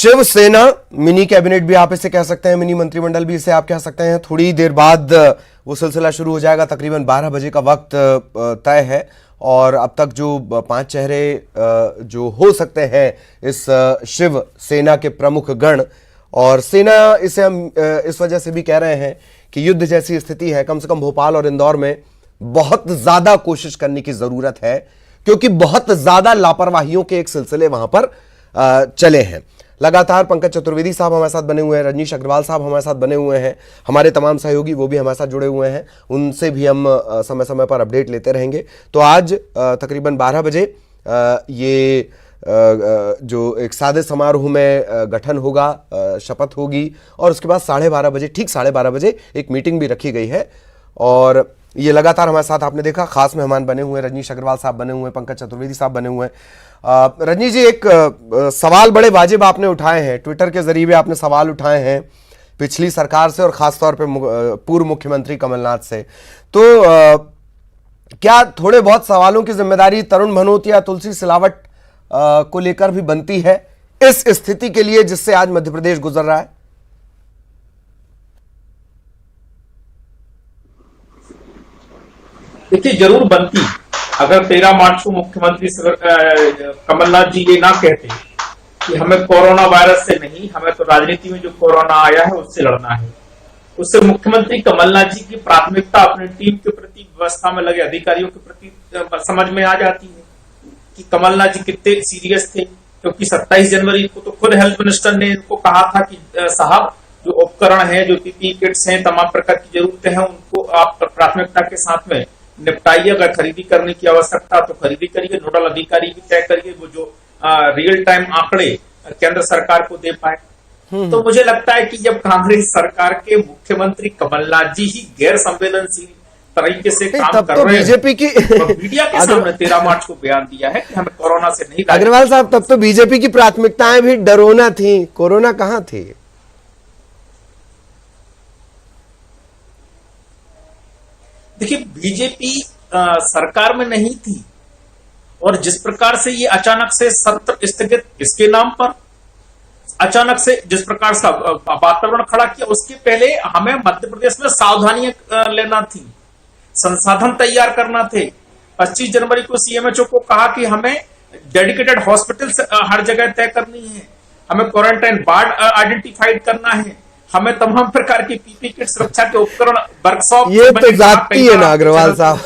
Shiv Sena mini cabinet भी आप इसे कह सकते हैं, मिनी मंत्रिमंडल भी इसे आप कह सकते हैं। थोड़ी देर बाद वो सिलसिला शुरू हो जाएगा। तकरीबन 12 बजे का वक्त तय है और अब तक जो 5 चेहरे जो हो सकते हैं इस शिव सेना के प्रमुख गण, और सेना इसे हम इस वजह से भी कह रहे हैं कि युद्ध जैसी स्थिति है। कम से कम भोपाल और इंदौर में बहुत ज्यादा कोशिश करने की जरूरत है, क्योंकि बहुत ज्यादा लापरवाहियों के एक सिलसिले वहां पर चले हैं। लगातार पंकज चतुर्वेदी साहब हमारे साथ बने हुए हैं, रजनीश अग्रवाल साहब हमारे साथ बने हुए हैं, हमारे तमाम सहयोगी वो भी हमारे साथ जुड़े हुए हैं, उनसे भी हम समय समय पर अपडेट लेते रहेंगे। तो आज तकरीबन 12 बजे ये जो एक सादे समारोह में गठन होगा, शपथ होगी, और उसके बाद 12:30 बजे, ठीक 12:30 बजे एक मीटिंग भी रखी गई है। और ये लगातार हमारे साथ आपने देखा खास मेहमान बने हुए हैं, रजनीश अग्रवाल साहब बने हुए हैं, पंकज चतुर्वेदी साहब बने हुए हैं। रजनी जी, एक सवाल बड़े वाजिब आपने उठाए हैं, ट्विटर के जरिए आपने सवाल उठाए हैं पिछली सरकार से और खासतौर पे पूर्व मुख्यमंत्री कमलनाथ से। तो क्या थोड़े बहुत सवालों की जिम्मेदारी तरुण भनोत या तुलसी सिलावट को लेकर भी बनती है इस स्थिति के लिए जिससे आज मध्य प्रदेश गुजर रहा है? देखिए, जरूर बनती। अगर 13 मार्च को मुख्यमंत्री कमलनाथ जी ये ना कहते कि हमें कोरोना वायरस से नहीं, हमें तो राजनीति में जो कोरोना आया है उससे लड़ना है, उससे मुख्यमंत्री कमलनाथ जी की प्राथमिकता अपनी टीम के प्रति, व्यवस्था में लगे अधिकारियों के प्रति समझ में आ जाती है कि कमलनाथ जी कितने सीरियस थे। क्योंकि 27 जनवरी को तो खुद हेल्थ मिनिस्टर ने इनको कहा था कि साहब, जो उपकरण है, जो पीपीई किट्स हैं, तमाम प्रकार की जरूरतें हैं, उनको आप प्राथमिकता के साथ में निपटाइए। अगर खरीदी करने की आवश्यकता तो खरीदी करिए, नोडल अधिकारी भी तय करिए वो जो रियल टाइम आंकड़े केंद्र सरकार को दे पाए। तो मुझे लगता है कि जब कांग्रेस सरकार के मुख्यमंत्री कमलनाथ जी ही गैर संवेदनशील तरीके से काम कर रहे हैं, बीजेपी की मीडिया के सामने 13 मार्च को बयान दिया है कि हमें कोरोना से नहीं। अग्रवाल साहब, तब तो बीजेपी की प्राथमिकताएं भी डरोना थी, कोरोना कहां थी? देखिए, बीजेपी सरकार में नहीं थी, और जिस प्रकार से ये अचानक से सत्र स्थगित इसके नाम पर अचानक से जिस प्रकार से वातावरण खड़ा किया, उसके पहले हमें मध्य प्रदेश में सावधानियां लेना थी, संसाधन तैयार करना थे। 25 जनवरी को सीएमएचओ को कहा कि हमें डेडिकेटेड हॉस्पिटल्स हर जगह तय करनी है, हमें क्वारंटाइन वार्ड आइडेंटिफाइड करना है, हमें तमाम प्रकार की पीपी किट, सुरक्षा के उपकरण, वर्कशॉप। ये तो जाती है ना अग्रवाल साहब,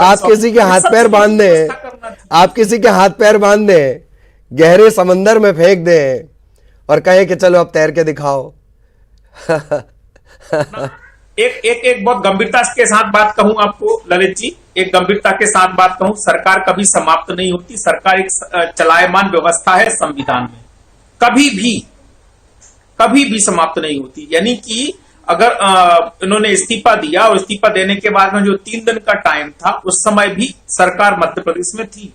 आप किसी के हाथ पैर बांध दें, आप किसी के हाथ पैर बांध दें, गहरे समंदर में फेंक दें और कहें कि चलो अब तैर के दिखाओ। एक बहुत गंभीरता के साथ बात कहूं आपको ललित जी, एक गंभीरता के साथ बात कहूं, सरकार कभी समाप्त नहीं होती। सरकार एक चलायमान व्यवस्था है संविधान में, कभी भी समाप्त नहीं होती। यानी कि अगर इन्होंने इस्तीफा दिया और इस्तीफा देने के बाद में जो 3 दिन का टाइम था, उस समय भी सरकार मध्य प्रदेश में थी।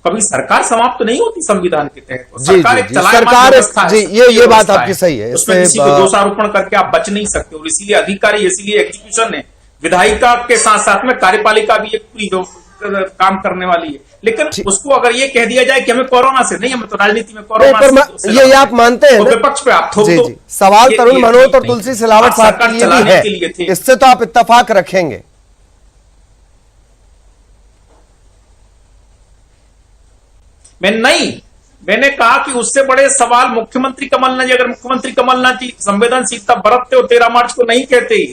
कभी सरकार समाप्त नहीं होती संविधान के तहत। सरकार एक चलायमान व्यवस्था है, ये बात आपकी सही है, उसमें किसी को दोषारोपण करके आप बच नहीं सकते। और इसीलिए अधिकारी, इसीलिए एग्जीक्यूशन है, विधायिका के साथ साथ में कार्यपालिका भी एक पूरी काम करने वाली है। लेकिन उसको अगर ये कह दिया जाए कि हमें कोरोना से नहीं, हमें तो राजनीति में कोरोना से, ये आप मानते हैं तो विपक्ष पे आप थोप दो। सवाल तरुण भनोत और तुलसी सिलावट साहब के लिए भी है, इससे तो आप इत्तेफाक रखेंगे? मैंने कहा कि उससे बड़े सवाल मुख्यमंत्री कमलनाथ जी, अगर मुख्यमंत्री कमलनाथ जी संवेदनशीलता बरतते हो, 13 मार्च को नहीं कहते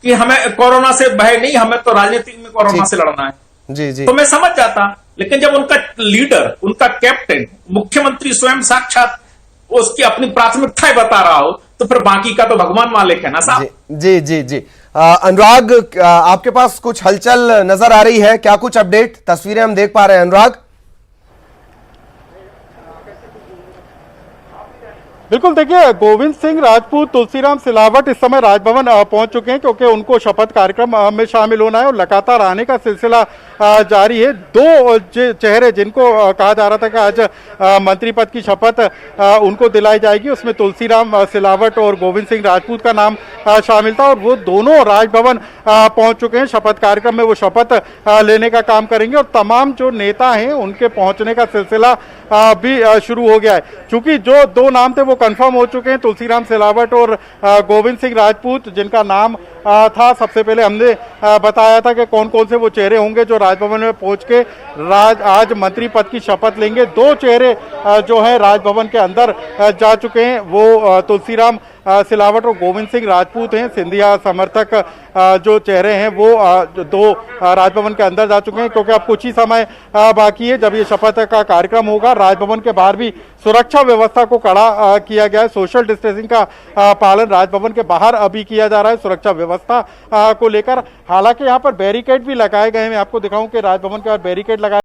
कि हमें कोरोना से भय नहीं, हमें तो राजनीति में कोरोना से लड़ना है, जी, तो मैं समझ जाता। लेकिन जब उनका लीडर, उनका कैप्टन, मुख्यमंत्री स्वयं साक्षात उसकी अपनी प्राथमिकताएं बता रहा हो, तो फिर बाकी का तो भगवान मालिक है ना साहब। जी। अनुराग, आपके पास कुछ हलचल नजर आ रही है क्या? कुछ अपडेट, तस्वीरें हम देख पा रहे हैं अनुराग? बिल्कुल, देखिए गोविंद सिंह राजपूत, तुलसीराम सिलावट इस समय राजभवन पहुंच चुके हैं क्योंकि उनको शपथ कार्यक्रम में शामिल होना है और लगातार आने का सिलसिला जारी है। दो चेहरे जिनको कहा जा रहा था कि आज मंत्री पद की शपथ उनको दिलाई जाएगी, उसमें तुलसीराम सिलावट और गोविंद सिंह राजपूत का नाम शामिल था और वो दोनों राजभवन पहुंच चुके हैं। शपथ कार्यक्रम में वो शपथ लेने का काम करेंगे और तमाम जो नेता हैं उनके पहुंचने का सिलसिला भी शुरू हो गया है। चूंकि जो दो नाम थे वो कंफर्म हो चुके हैं, तुलसीराम सिलावट और गोविंद सिंह राजपूत, जिनका नाम था सबसे पहले हमने बताया था कि कौन कौन से वो चेहरे होंगे जो राजभवन में पहुंच के आज मंत्री पद की शपथ लेंगे। दो चेहरे जो है राजभवन के अंदर जा चुके हैं, वो तुलसीराम सिलावट और गोविंद सिंह राजपूत हैं। सिंधिया समर्थक जो चेहरे हैं वो दो राजभवन के अंदर जा चुके हैं क्योंकि अब कुछ ही समय बाकी है जब ये शपथ का कार्यक्रम होगा। राजभवन के बाहर भी सुरक्षा व्यवस्था को कड़ा किया गया है। सोशल डिस्टेंसिंग का पालन राजभवन के बाहर अभी किया जा रहा है सुरक्षा व्यवस्था को लेकर। हालांकि यहाँ पर बैरिकेड भी लगाए गए हैं। मैं आपको दिखाऊं कि राजभवन के बाहर बैरिकेड लगाए